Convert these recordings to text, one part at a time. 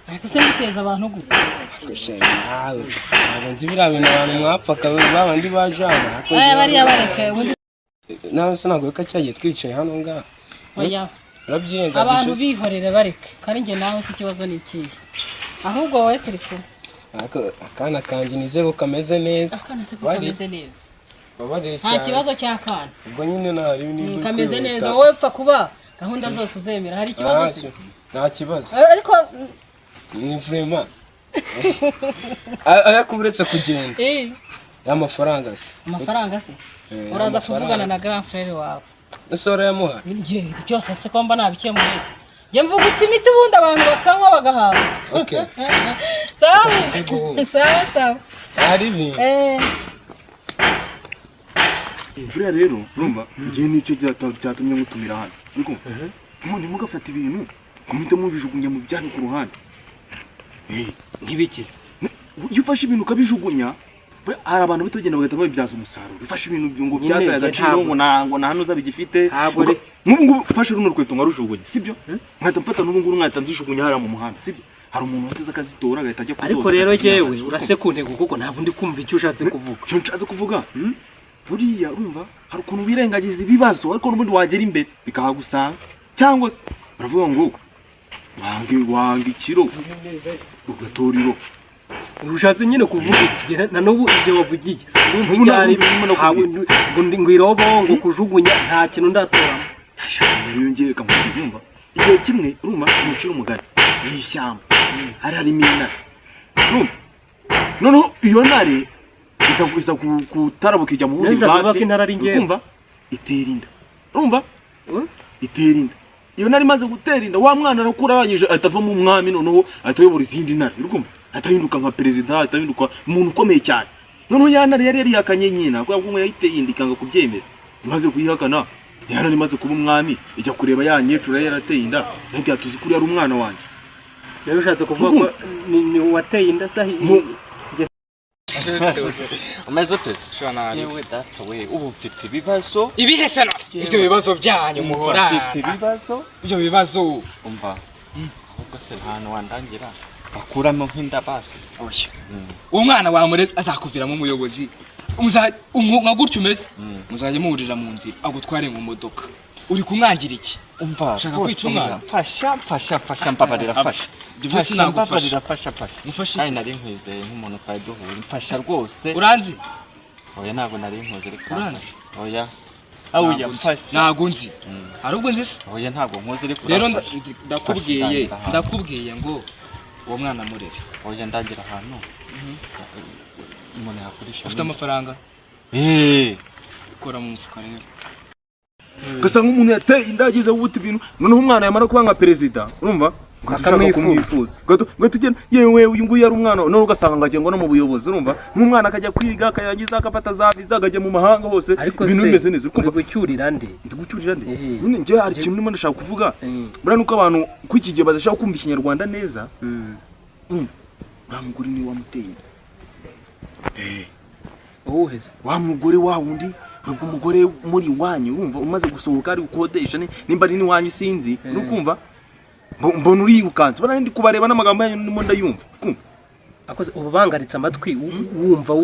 ariko se biteza abantu gute Koshe nawe nzi biriya bintu abantu mwapfaka babandi bajana bariya bareke ubundi nawe sinagoye ko cyagiye twicaye hano ngaha oya urabyirenga abantu bihorere bareke kandi njye nawe si ikibazo ni ikihe ahubwo wowe turi kumwe akana kanjye nizego kameze neza akana se ko kameze neza babaresha nta kibazo cy'akana ubwo nyine nari ni kameze neza wowe pfa kuba gahunda zose uzemera hari ikibazo se nta kibazo ariko ni vraiment ayakuburetse kugenda y'amafaranga se amafaranga se uraza kuvugana na grand frère wawe Nasora yamuha ngiye byose se ko mba nabikemuye ngiye mvuga uti imiti ubundi abantu bakanywa bagahaha okay sawa ari bi buriya rero urumva ngiye nicyo cyatumye ngutumira hano ariko none mugafata ibintu kumite mubijugunya mu byane ku ruhande nkibikize iyo ufashe ibintu ukabijugunya hari abantu bitagenda bagahita babibyaza umusaruro ufashe ibintu ngo byataye agaciro ngo na hano zabigifite n'ubu ufashe runo rukweto ngarujugunye sibyo nkahita mfata n'ubu nguru nkahita nzijugunya hariya mu muhanda sibyo hari umuntu wateze akazitora agahita ajya kuzoza ariko rero jewe urase ku ntego kuko ntabwo ndi kumva icyo ushatse kuvuga cyo nshatse kuvuga buriya urumva hari ukuntu wirengagiza ibibazo ariko n'ubundi wagera imbere bikahagusanga cyangwa se baravuga ngo wange ikiro ugatoriro ushatse nyine kuvuga ikigera na n'ubu ibyo wavugiye ntucyari ngo irobo ngo kujugunya nta kintu ndatoramo rero ngiye reka mvuga igihe kimwe urumva umuciro umugani yishyamba hari imina urumva noneho iyo ntare isa kutarabuka ijya mu bundi bwatsi urumva itera inda urumva itera inda iyo ntare imaze gutera inda wa mwana arakura arangije ahita avamo umwami noneho ahita ayobora izindi ntare urumva atahinduka nka perezida atahinduka umuntu ukomeye cyane noneho ya ntare yari yarihakanye nyina kubera ko yahiteye inda ikanga kubyemera imaze kuyihakana ya ntare imaze kuba umwami ijya kureba ya nyecuru yari yarateye inda nabwo yatuzi kuri ari umwana wanjye rero ushatse kuvuga ko ni wateye inda sahi Ameze utese shana yewe data we ubu mfite ibibazo ibihese no ibyo bibazo byanyu muhora mfite ibibazo ibyo bibazo umva ahubwo se nta wandangira bakuramo nk'inda basi oya umwana wamureze azakuviramo umuyobozi nka gutyo umeze muzajye muhurira mu nzira agutware mu modoka uri kumwangira iki umva shaka kwica umwana fasha mbabarira fasha ibyo byose nagufasha fasha ari nari nkwizeye nk'umuntu twari duhura fasha rwose uranzi oya ntabwo nari nkoze ariko uranzi oya awuya fasha ntabwo nzi arubwo nzi oya ntabwo nkoze ariko rero ndakubwiye ngo uwo mwana murere oya ndagira ahantu umuntu yakoresha ufite amafaranga ukora mu mufuka rero gasa nk'umuntu yateye inda yagize ubuti ibintu noneho umwana yamara kuba nka perezida urumva ngashaka kumwifuza gatugena yewe uyu nguyu yari umwana none ugasanga ngagiye ngo no mu buyobozi urumva nk'umwana akajya kwiga akayagiza akafata za visa akajya mu mahanga hose ibintu bimeze neza ukumva gucyurira nde none nje hari ikintu ndimo ndashaka kuvuga bura nuko abantu kwiki gihe badashaka kumva ikinyarwanda neza uramugore ni wamuteye uwuheze wa mugore wa wundi ubwo umugore muri wanyu urumva umaze gusohoka ari ukodesha nimba ari ni wanyu sinzi urukumva mbona urirukanze bana ndi kubareba n'amagambo yanyu ndimo ndayumva kumva akoze ububangaritse amatwi wumva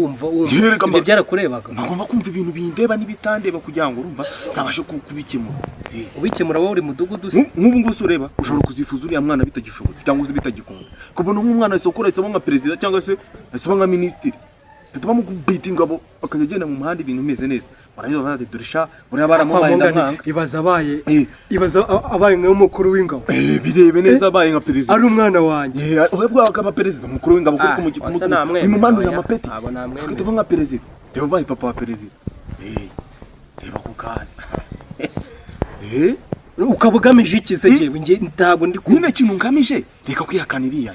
ibyo byarakurebaga ngomba kumva ibintu bindeba n'ibitandeba kugira ngo urumva nzabashe kubikemura ubikemura wowe uri mudugudu se nk'ubu ngubu ureba ushobora kuzifuza uriya mwana bitagishobotse cyangwa uzi bitagikunda kubona nk'umwana isokora isaba nka perezida cyangwa se isaba nka minisitiri bituma mu kubita ingabo akajya agenda mu muhanda ibintu bimeze neza barangiza bati durisha buriya baramubaye ndamwanga ibaza abaye nk'umukuru w'ingabo birebe neza abaye nka perezida ari umwana wanjye uhebwa akaba perezida umukuru w'ingabo kuko mu bimumanurira amapeti akitwa nka perezida reba baye papa wa perezida reba ku kandi ukaba ugamije iki se jewe nge ntago ndi kumva ikintu ngamije reka kwihakaniriya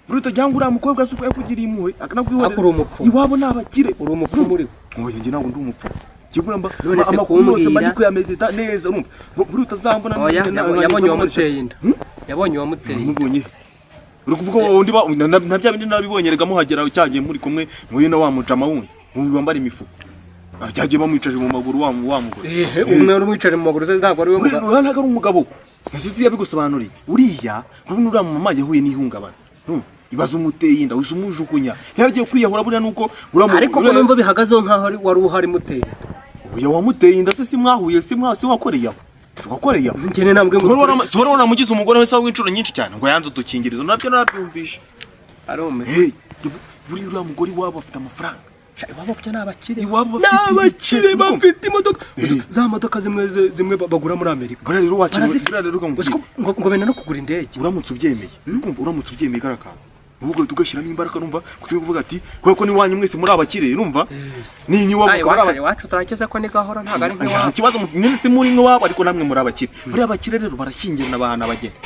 Bruto jangu uriya mukobwa asuko yakugiriye impuhwe akanabwihorera iwabo nabakire uri umupfu muri oya nge ntabwo ndi umupfu kiguramba amakuru yose mari kuyamedita neza urumva Bruto azambona yabonye wamuteye inda yabonye wamuteye mubonye uri kuvuga undi nabya bindi nabibonye rega muhagera cyagiye muri kumwe muhina wa mujama wundi wambara imifuko cyagiye bamwicaje mu maguru wa mugore umwe uri mwicaje mu maguru ze ntabwo ari we mugabo ntabwo ari umugabo Nasizi yabigusobanuriye. Uriya urabona uriya mama yahuye n'ihungabana. Ibaza umuteye inda usumujukunya. Yaragiye kwiyahura buriya nuko ariko ko numva bihagazeho nkaho wari uhari muteye. Uya wamuteye inda se simwahuye simwakoreye aho. Tugakoreye aho. Ngene nambwe Soro namugize umugore wese w'inshuro nyinshi cyane ngo yanze udukingirizo nabyo narabyumvisha. Arome. Buri uriya mugore wabo afite amafaranga. Iwabo byo nabakire. Iwabo n'abakire bafite imodoka. Za modoka zimwe bagura muri Amerika. Bara rero wakira ngo bena no kugura indege. Uramutse ubyemeye. Kumva uramutse ubyemeye karakara. Ubwo tugashyiramo imbaraga numva kuvuga ati kuko ni wanyu mwese muri abakire numva ni inyubako ari wacu turakeze ko ni gahora ntago ari nk'iwabo. Ikibazo mwese muri nk'iwabo ariko namwe muri abakire. Muri abakire rero barashyingirana abana bagenda.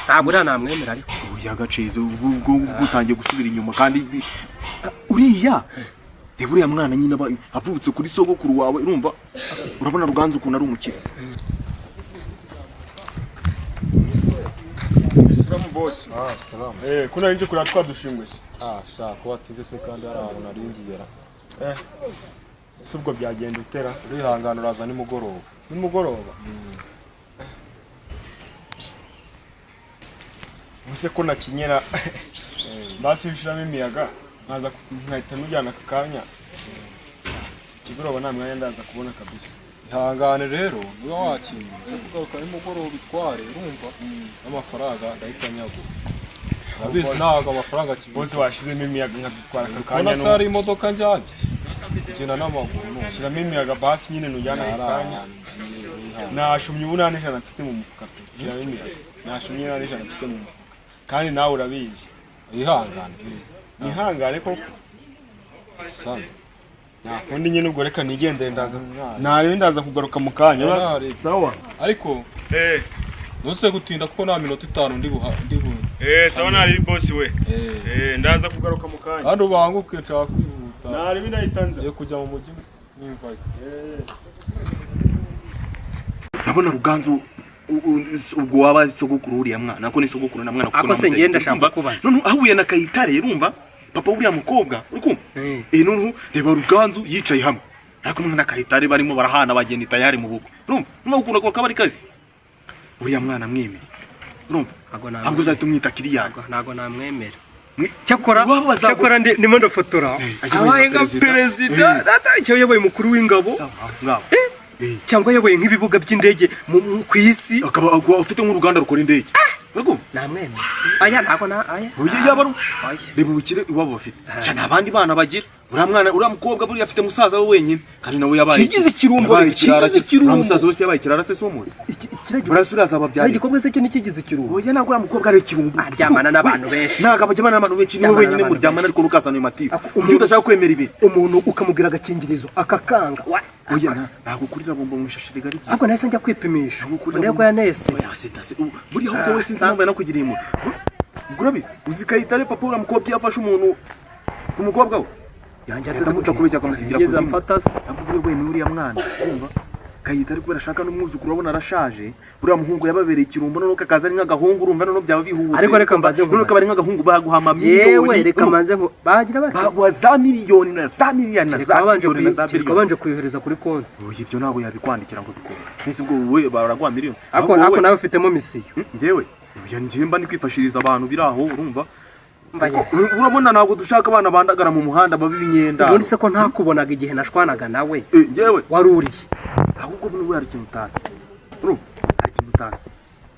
Ntabwo uri namwemera ariko. Oya gacize ubwo gutangiye gusubira inyuma kandi uriya uriya mwana nyine avutse kuri sogokuru wawe urumva urabona Ruganzu ukuntu ari umukire. Salamu boss. Salamu. Kuna nje kula twadushingwe se. Shaka watinze se kandi ari ahantu naringiyera. Subwo byagenda utera. Urihangana uraza nimugoroba. Nimugoroba. Muse ko nakinyera. Basi bishiramo imiyaga. Naza nkahita nujyana kakanya. Kigoroba nta mwanya ndaza kubona kabisa. Ihangane rero niba wakinze kugaruka nimugoroba bitware urumva amafaranga ndahita nyago. Abise ntago amafaranga bose washizemo imiyaga nkatwara kakanya. Kubona sari imodoka njyanye. Kugenda n'amaguru no. Shiramo imiyaga basi nyine nujyana kakanya. Nashumye ubunane jana mfite mu mufuka. Shiramo imiyaga. Nashumye ubunane jana mfite mu mufuka. Kandi nawe urabizi. Ihangane. Nihangane ko sana. Nakundi nyine ubwo reka nigendere ndaza. Nari ndaza kugaruka mu kanya. Sawa. Ariko nose gutinda kuko nta minota 5 ndi sawa nari boss we. Ndaza kugaruka mu kanya. Kandi ubanguke nshaka kwihuta. Nari binayitanze yo kujya mu mujyi n'imvaye. Nabona Ruganzu ubwo wabazi sogokuru uriya mwana ko ni sogokuru na mwana kuko ako se ngenda shaka kubaza none ahuye na Kayitare urumva papa uriya mukobwa urikumva none reba Ruganzu yicaye hamwe ariko mwana na Kayitare barimo barahana bagenda tayari mu buko urumva n'ukunda ko kabari kazi uriya mwana mwemere urumva ntabwo uzatumwita Kiriyanga ntago namwemera cyakora ndimo ndafotora abaye nka perezida cyo yabaye mukuru w'ingabo cyangwa yabaye nk'ibibuga by'indege ku isi akaba ufite nk'uruganda rukora indege uriko namwemera aya ntago na aya uye yaba reba ubukire iwabo bafite cyane abandi bana bagira uriya mukobwa buri afite musaza we wenyine kandi nawe yabaye kigize ikirumbo musaza wese yabaye kirara se somuzi burasuraza ababyari igikobwa se cyo nikigize ikirumbo oya nagura mukobwa ari ikirumbo aryamana n'abantu benshi naga bajyamana n'abantu benshi niwe wenyine muryamana ariko rukazana imatiyo ujye udashaka kwemera ibi umuntu ukamubwira agakingirizo akakanga oya nago kurira bombo mwishashire gari byiza ako nahise njya kwipimisha ndeko yanese oya sitase buri aho wese sinzi numva nakugiriye mu gurabize uzikayitare papa ura mukobwa yafashe umuntu ku mukobwa we yanjye atamuca kubeshya akamusigira kuzimu amfata ntabwo we ni uriya mwana urumva Kayitare kubera ashaka n'umwuzukuru urabona arashaje uriya muhungu yababereye ikirumbo none kakaza ari nk'agahungu urumva none byaba bihutse ariko reka mbanze none kabari nk'agahungu baguhama miliyoni yewe reka mbanze bagira bati bagwa za miliyoni na za miliyoni na za miliyoni na za biliyoni kabanje kuyohereza kuri konti ibyo nabo yabikwandikira ngo bikore nese ubwo wowe baragwa miliyoni ako nawe ufitemo misiyo njyewe njemba ni kwifashiriza abantu biraho urumva urabona ntabwo dushaka abana bandagara mu muhanda babi binyenda ubundi se ko ntakubonaga igihe nashwanaga nawe njyewe waruriye ahubwo bwo ari kintu utazi ari kintu utazi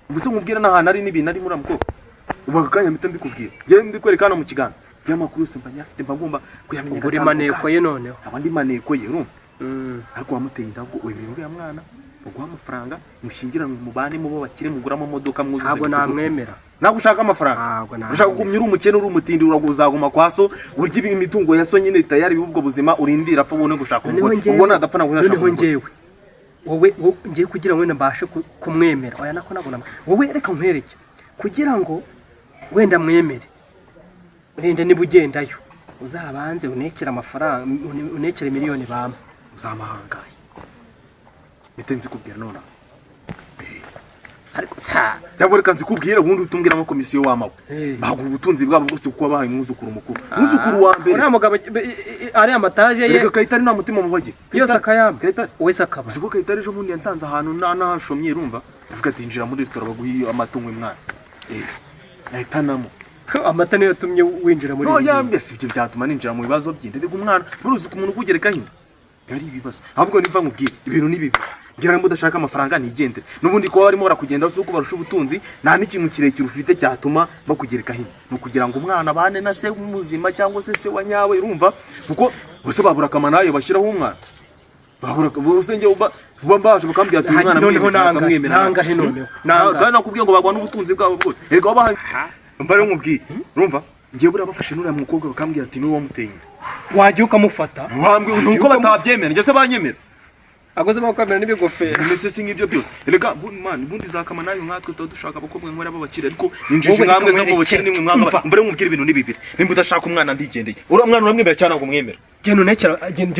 ubuse nkubwira n'ahantu ari n'ibintu ari muri amukobwa ubu akanya mpita mbikubwira njyewe ndikwerekana mu kiganza y'amakuru yose mba nyafite mba ngomba kuyamenya uri maneko ye noneho abandi maneko ye urumva ariko wamuteye indabwo uyu bintu uriya mwana uguha amafaranga mushingiranwe mubane mubo bakire muguramo modoka mwuzuze ntabwo namwemera ntabwo ushaka amafaranga ushaka kumya uri umukene uri umutindi uraguzaguma kwaso urya imitungo ya so nyine tayari ubwo buzima urindira apfa ubone gushaka umugore ubona adapfa ntabwo urashaka umugore wowe ngiye kugira ngo mbashe kumwemera oya nako nabona wowe reka nkwereke kugira ngo wenda mwemere urinde niba ugendayo uzabanze unekera amafaranga unekere miliyoni bampa uzamahangaye bitenze kubwira none ariko sa cyangwa reka nzikubwira ubundi utumbwira amakomisiyo wamawe bagura ubutunzi bwabo bwose kuko bahaye umwuzukuru mukuru umwuzukuru wa mbere uriya mugabo ari amataje ye reka Kayitare nta mutima mu bage yose akayamba Kayitare wese akaba siko Kayitare ejo bundi yansanze ahantu nahashomye urumva avuga ati injira muri resitora baguhiye amatungo y'umwana nahitanamo amata niyo yatumye winjira muri no yambye si ibyo byatuma ninjira mu bibazo byinde ndiko umwana muruzi ku muntu kugereka hino yari ibibazo ahubwo nimva nkubwira ibintu ni bibi ngira ngo udashaka amafaranga nigendere nubundi ko barimo barakugenda uko barusha ubutunzi nta n'ikintu kirekire ufite cyatuma bakugereka hino no kugira ngo umwana bane na se muzima cyangwa se wa nyawe urumva kuko bose babura kamanayo bashiraho umwana babura bose nge baje bakambwira ati umwana noneho nanga he noneho kandi nakubwiye ngo bagwa n'ubutunzi bwabo bwose ego babaye mbare nkubwiye urumva ngiye buriya bafashe n'uriya mukobwa bakambwira ati niwe wamuteye wajya ukamufata wambwiye nuko batabyemera njye se banyemera agoze bakwamera n'ibigofero mbese si nk'ibyo byose erega bundi zakama nayo nkatwe tuba dushaka abakobwa nk'abari b'abakire ariko injiji mwamwe zo mu bakire nimwe mwanga mbere mubwira ibintu n'ibibiri nimba udashaka umwana ndigendeye uriya mwana uramwemera cyane ntabwo mwemera genda unekera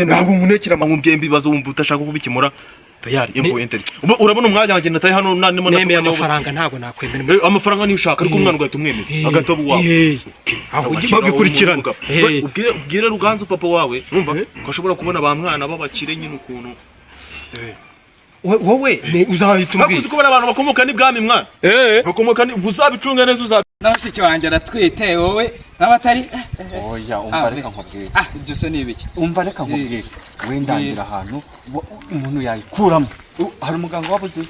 ntabwo munekera mubwiye ibibazo wumva udashaka kubikemura tayari impo enter urabona umwanya wanjye nataye hano nanimo nemeye amafaranga ntabwo nakwemera amafaranga niyo ushaka ariko umwana ugahita umwemera agatobo wawe aho ugiye bikurikirana ubwire Ruganzu papa wawe urumva ko ashobora kubona ba mwana b'abakire nyine ukuntu wowe uzahita umbwira nakuzi ko bari abantu bakomoka n'ibwami mwana bakomoka uzabicunga neza nabashiki wanjye aratwite wowe n'abatari oya umva reka nkubwire ibyo se ni ibiki umva reka nkubwire wendangira ahantu umuntu yayikuramo hari umuganga wabuze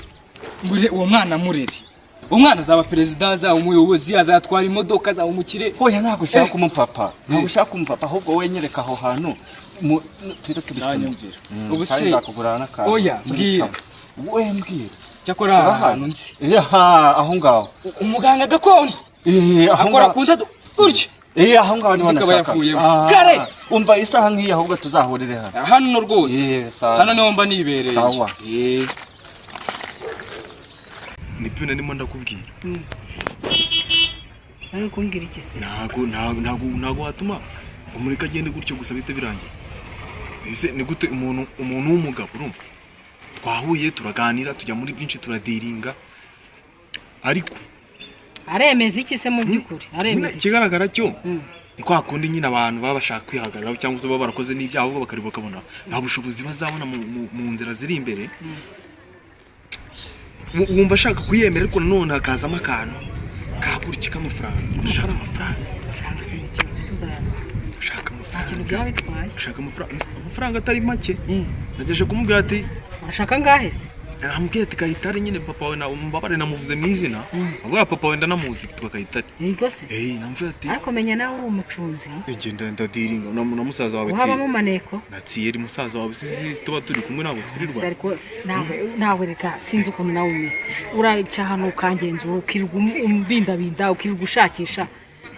uwo mwana murere umwana azaba perezida azaba umuyobozi azatwara imodoka azaba umukire oya ntabwo ushaka umupapa ntabwo ushaka umupapa ahubwo wenyereka aho hantu turi tubikemura ubu se oya mbwira we mbwira cyakora ahantu nzi aho ngaho umuganga gakondo akora ku ndado gutya aho ngaho niho nashaka kare umva isaha nk'iyi ahubwo tuzahurire hano hano rwose hano niho mba nibereye sawa nibyo ndimo ndakubwira ari kumbwira iki se ntago watuma umurika agende gutyo gusa bite birangiye ese ni gute umuntu w'umugabo urumva twahuye turaganira tujya muri byinshi turadiringa ariko aremeza iki se mu byukuri aremeza ikigaragara cyo ni kwa kundi nyine abantu baba bashaka kwihagarara cyangwa se baba barakoze n'ibyaha ahubwo bakaribo bakabona nta bushobozi bazabona mu nzira ziri imbere wumva ashaka kuyemera ariko nanone hakazamo akantu kakurikika amafaranga ashaka amafaranga se n'ikibazo tuzayana ashaka amafaranga ikintu byaba bitwaye ashaka amafaranga atari make nageje kumubwira ati urashaka ngahe se arambwiye ati Kayitare nyine papa we na mbabare namuvuze mu izina abwa papa we ndanamuzi twa Kayitare yego se namvuye ati ariko menya nawe uri umucunzi ngenda ndadiringa na musaza wawe uhaba mu maneko natsiyeri musaza wawe sisi tuba turi kumwe nabo twirirwa ariko nawe reka sinzi ukuntu nawe umeze uraca hano ukangenzura ukirwa umbindabinda ukirwa ushakisha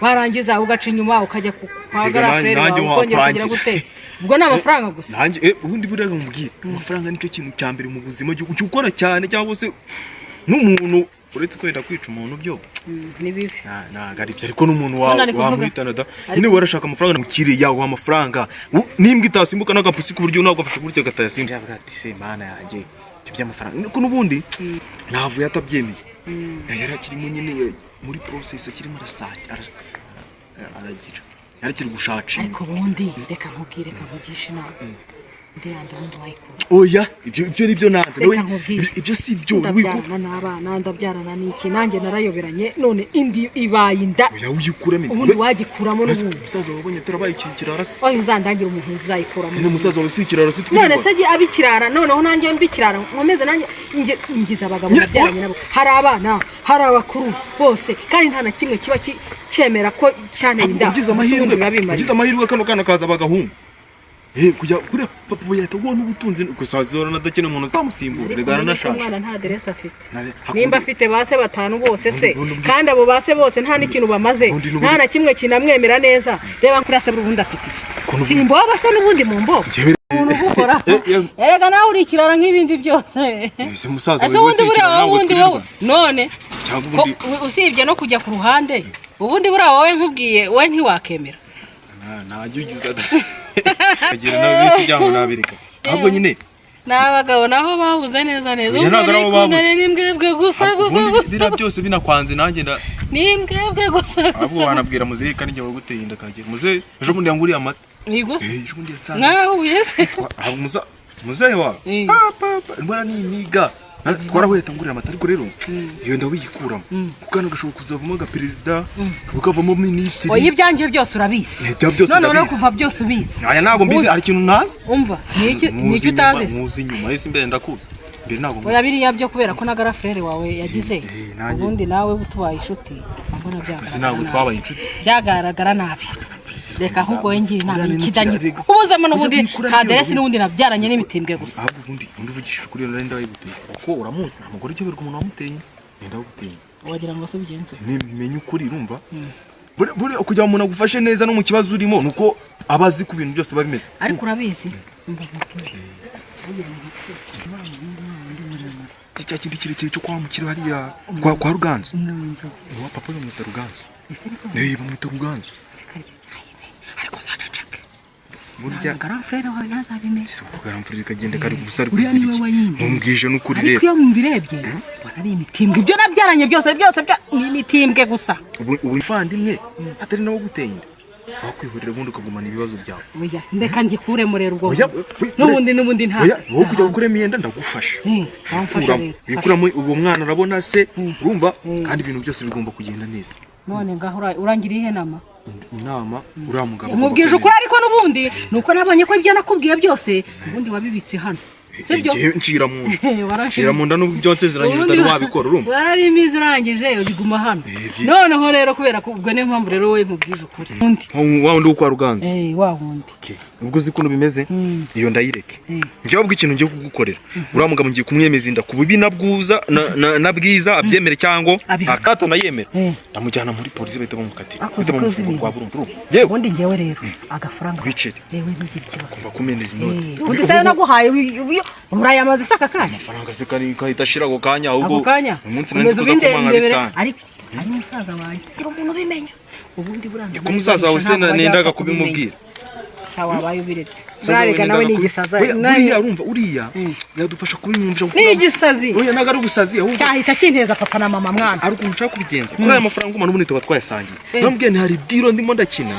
barangiza ugaca inyuma ukajya kwagara frere ukongera kugira gute ubwo na amafaranga gusa nanjye ubundi burega mubwira amafaranga nicyo kintu cyambere mu buzima cyo ukora cyane cyangwa se n'umuntu uretse kwenda kwica umuntu byo ni bibi nagari byo ariko n'umuntu wamuhitana da nyine warashaka amafaranga mukire yawe amafaranga nimbwa itasimbuka n'agapusi ku buryo ntabwo afashe gutya gatayasimba yavuga ati se mana yanjye ibyo by'amafaranga ko n'ubundi navuye atabyemeye yarakirimo nyine muri process akirimo aragira yarakiri gushaka ariko bundi reka nkubwire nkugisha inama ndiyanda wundi wayikora oya ibyo nibyo nanze ibyo si byo ndabyarana n'abana ndabyarana n'iki nanjye narayoberanye none indi ibaye inda oya uyikuramo ubundi wagikuramo n'ubundi musaza wabonye turabaye ikirara se oya uzandangira umuntu uzayikuramo ni musaza wawe si ikirara se none se abikirara noneho nanjye mbikirara nkomeze nanjye ngize abagabo nabyaranye nabo hari abana hari abakuru bose kandi nta na kimwe kiba cyemera ko cyane inda ugize amahirwe kano kana kaza bagahunga kujya kuri papa yahita guha n'ubutunzi gusazora nadakene umuntu zamusimbura regana nashasha umwana nta adresse afite nimba afite base batanu bose se kandi abo base bose nta n'ikintu bamaze nta na kimwe kinamwemera neza reba kuri asabura ubundi afite simbo base n'ubundi mu mbo umuntu ukora erega nawe uri kirara nk'ibindi byose ese musaza wewe se ubundi wowe none usibye no kujya ku ruhande ubundi buriya wowe nkubwiye we ntiwakemera najyujuza agira nawe bisi byango nabireka ahubwo nyine n'abagabo naho babuze neza ubundi n'imbwebwe gusa bira byose binakwanze nanjye n'imbwebwe gusa ahubwo wanabwira muzehe kandi njye waguteye inda kagira muzehe ejo bundi yanguriye amata yego ejo bundi yatsanze nawe uyese muzehe wa papa ndwara niniga twarahuye tangurira amata ariko rero iyo ndawiyikuramo kuko hano gashobora kuzavamo agaperezida ukavamo minisitiri oya ibyanjye byose urabizi none no kuva byose ubizi aya ntago mbizi hari ikintu ntazi umva niki utazi muzi inyuma ese imbere ndakuzi mbere ntago oya biriya byo kubera ko nagara frere wawe yagize ubundi nawe tubaye inshuti mbona ese ntago twabaye inshuti byagaragara nabi reka ahubwo wengira inama ikidanye ubuzamo n'ubundi nta deresi n'ubundi nabyaranye n'imitimbwe gusa ahubwo ubundi uvugishije kuri nari ndabiguteye kuko uramuzi nta mugore ucyoberwa umuntu wamuteye nenda guteye wagira ngo se bigenze menye ukuri urumva buri kugira umuntu agufashe neza no mu kibazo urimo nuko abazi ku bintu byose babimeze ariko urabizi cya kintu kirekire cyo kwamukira hariya kwa Ruganzu wa papa yo mwita Ruganzu bamwita Ruganzu ariko zacacaka burya gara frere wawe ntazabimenya gara frere kagende kari gusari kwisiriki mumbwije n'ukuri rero ariko iyo mbirebye bona ari imitimbwe ibyo nabyaranye byose ni imitimbwe gusa ubu mfandimwe atari nawo guteye inda aho kwihurira ubundi ukagumana ibibazo byawe oya ndeka ngikuremo rero ubwo n'ubundi nta oya wowe kujya gukura imyenda ndagufasha bamfasha rero bikuramo uwo mwana arabona se urumva kandi ibintu byose bigomba kugenda neza none ngaho urangiriye ihe nama inama uriya mugabo umubwije ukuri ariko n'ubundi nuko nabonye ko ibyo nakubwiye byose ubundi wabibitse hano sibyo ncira mu nda n'ubwo byose zirangije utari wabikora urumva warabimize urangije ubiguma hano noneho rero kubera ko ubwo niyo mpamvu rero wowe nkubwije ukuri wa wundi wo kwa Ruganzu wa wundi ubwo uzi ukuntu bimeze iyo ndayireke njyewe ubwo ikintu ngiye kugukorera uriya mugabo ngiye kumwemeza inda ku bubi na bwiza abyemere cyangwa akata nayemera ndamujyana muri polisi bahita bamukatira yewe ubundi njyewe rero agafaranga wicere yewe ntigire ikibazo kuva kumenera inoti ubundi sayo naguhaye urayamaze saka kanya amafaranga se kahita ashira ako kanya ahubwo umunsi nanze kuza kumanga bitanu ariko ari musaza wawe gira umuntu ubimenya ubundi buranga ko musaza wawe se nendaga kubimubwira wabaye ubiretse urarega nawe ni igisaza urumva uriya yadufasha kubimwumvisha ni igisazi oya naga ari ubusazi ahubwo cyahita kinteza papa na mama mwana ari ukuntu ushaka kubigenza kuri aya mafaranga umwana ubundi tuba twayasangiye nambwiye nti hari diro ndimo ndakina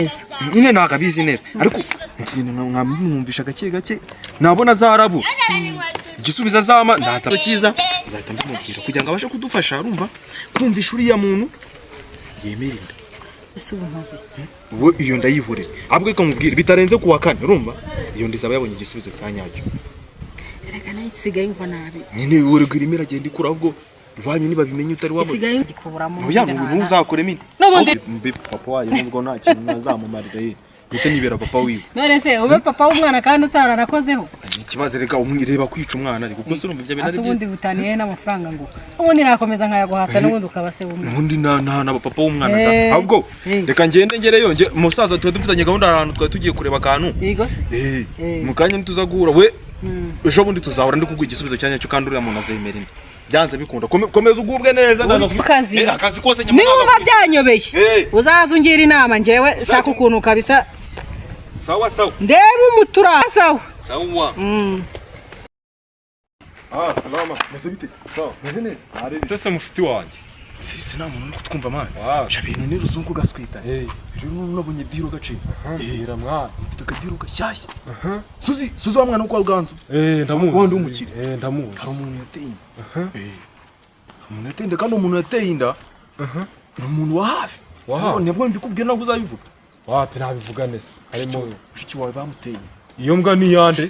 nyine ntago abizi neza ariko mwamwumvisha gake nabona zarabu igisubiza zama ndahita cyiza nzahita mbimubwira kugira ngo abashe kudufasha urumva kumvisha uriya muntu yemerera ese ubu ntazi uwo iyo ndayihurira ahubwo reka mubwire bitarenze kuwa kane urumva iyo ndizaba yabonye igisubizo cya nyacyo reka nayo isigaye ngo nabi nyine urugwira imira agenda ikura ahubwo iwanyu nibabimenye utari wabona isigaye gikuburamo oya ntuzakore mini n'ubundi papa wayo nubwo nta kintu nazamumarira ye bita nibera papa wiwe none se ube papa w'umwana kandi utaranakozeho ikibazo reka umwireba kwica umwana ariko kuko urumva ibyo bintu ubundi butaniye n'amafaranga ngo ubundi nakomeza nkayaguhata n'ubundi ukaba se wumwe ubundi nta papa w'umwana ahubwo reka ngende ngereyo musaza tuba dufitanye gahunda ahantu twari tugiye kureba akantu mu kanya ntituza guhura we ejo bundi tuzahora ndi kuguha igisubizo cya nyacyo kandi uriya muntu azemera inda byanze bikunda komeza ugubwe neza akazi kose niba byanyobeye uzaza ungira inama ngewe shaka ukuntu kabisa sawa ndeba umutura sawa salama meze bite sawa meze neza Sasa mushuti wanjye sisi nta muntu uri kutwumva mwana ibintu ni ruzungu gaswita rero nabonye diro gaciye mbwira mwana mfite akadiro gashyashya suzi wa mwana wo kwa Ruganzu ndamuzi wundi w'umukire ndamuzi hari umuntu yateye inda kandi umuntu yateye inda ni umuntu wa hafi ntabwo mbikubwira ntabwo uzabivuga wapi nabivuga neza harimo mushiki wawe bamuteye iyo mbwa ni yande